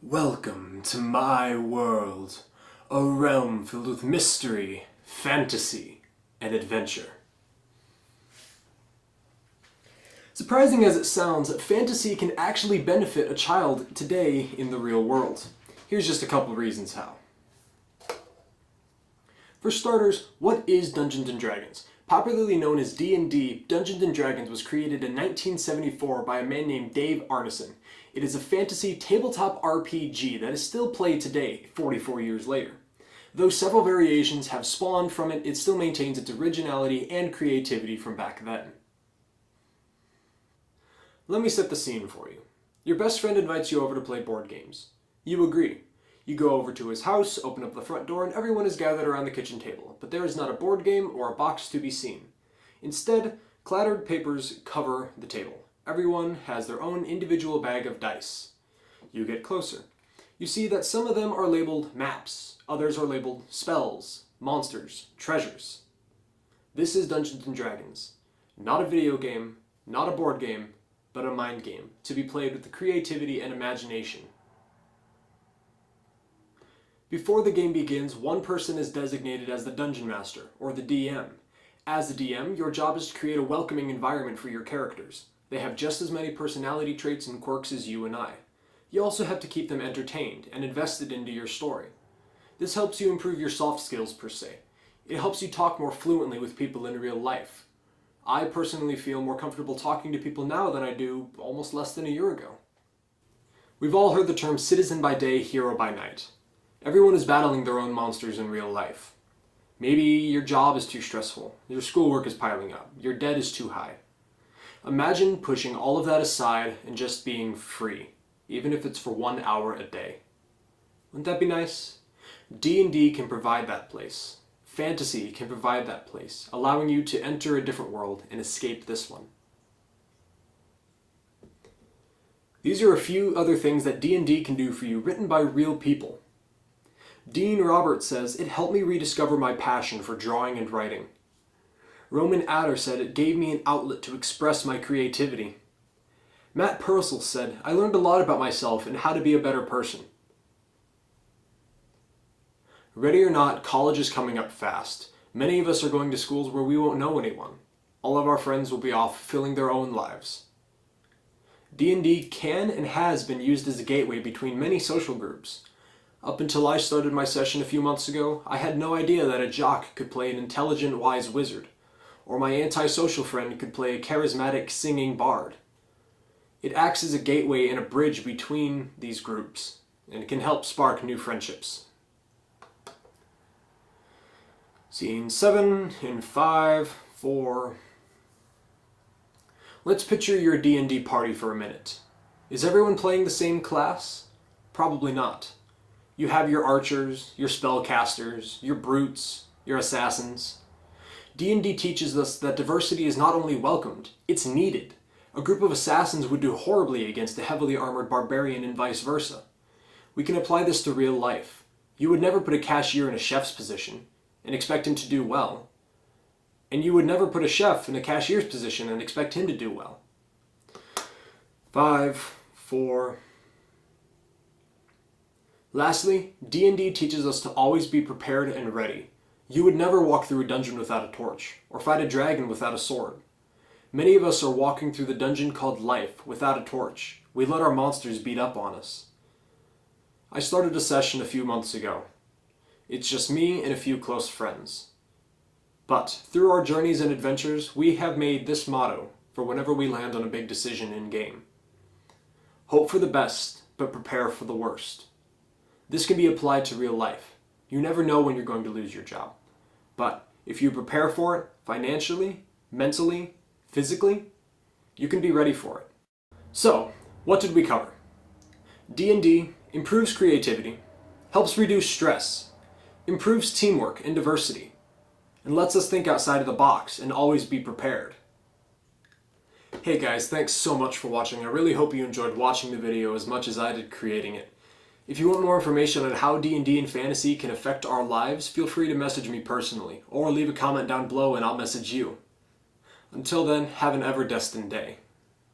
Welcome to my world, a realm filled with mystery, fantasy, and adventure. Surprising as it sounds, fantasy can actually benefit a child today in the real world. Here's just a couple reasons how. For starters, what is Dungeons & Dragons? Popularly known as D&D, Dungeons & Dragons was created in 1974 by a man named Dave Arneson. It is a fantasy tabletop RPG that is still played today, 44 years later. Though several variations have spawned from it, it still maintains its originality and creativity from back then. Let me set the scene for you. Your best friend invites you over to play board games. You agree. You go over to his house, open up the front door, and everyone is gathered around the kitchen table, but there is not a board game or a box to be seen. Instead, clattered papers cover the table. Everyone has their own individual bag of dice. You get closer. You see that some of them are labeled maps, others are labeled spells, monsters, treasures. This is Dungeons & Dragons. Not a video game, not a board game, but a mind game, to be played with the creativity and imagination. Before the game begins, one person is designated as the Dungeon Master, or the DM. As the DM, your job is to create a welcoming environment for your characters. They have just as many personality traits and quirks as you and I. You also have to keep them entertained and invested into your story. This helps you improve your soft skills per se. It helps you talk more fluently with people in real life. I personally feel more comfortable talking to people now than I do almost less than a year ago. We've all heard the term citizen by day, hero by night. Everyone is battling their own monsters in real life. Maybe your job is too stressful, your schoolwork is piling up, your debt is too high. Imagine pushing all of that aside and just being free, even if it's for 1 hour a day. Wouldn't that be nice? D&D can provide that place. Fantasy can provide that place, allowing you to enter a different world and escape this one. These are a few other things that D&D can do for you, written by real people. Dean Roberts says, "It helped me rediscover my passion for drawing and writing." Roman Adder said, "It gave me an outlet to express my creativity." Matt Purcell said, "I learned a lot about myself and how to be a better person." Ready or not, college is coming up fast. Many of us are going to schools where we won't know anyone. All of our friends will be off filling their own lives. D&D can and has been used as a gateway between many social groups. Up until I started my session a few months ago, I had no idea that a jock could play an intelligent, wise wizard, or my antisocial friend could play a charismatic, singing bard. It acts as a gateway and a bridge between these groups, and can help spark new friendships. Scene 7 in 5, 4... Let's picture your D&D party for a minute. Is everyone playing the same class? Probably not. You have your archers, your spellcasters, your brutes, your assassins. D&D teaches us that diversity is not only welcomed, it's needed. A group of assassins would do horribly against a heavily armored barbarian and vice versa. We can apply this to real life. You would never put a cashier in a chef's position and expect him to do well. And you would never put a chef in a cashier's position and expect him to do well. 5, 4... Lastly, D&D teaches us to always be prepared and ready. You would never walk through a dungeon without a torch, or fight a dragon without a sword. Many of us are walking through the dungeon called life without a torch. We let our monsters beat up on us. I started a session a few months ago. It's just me and a few close friends. But through our journeys and adventures, we have made this motto for whenever we land on a big decision in-game. Hope for the best, but prepare for the worst. This can be applied to real life. You never know when you're going to lose your job. But if you prepare for it financially, mentally, physically, you can be ready for it. So, what did we cover? D&D improves creativity, helps reduce stress, improves teamwork and diversity, and lets us think outside of the box and always be prepared. Hey guys, thanks so much for watching. I really hope you enjoyed watching the video as much as I did creating it. If you want more information on how D&D and fantasy can affect our lives, feel free to message me personally, or leave a comment down below and I'll message you. Until then, have an ever-destined day.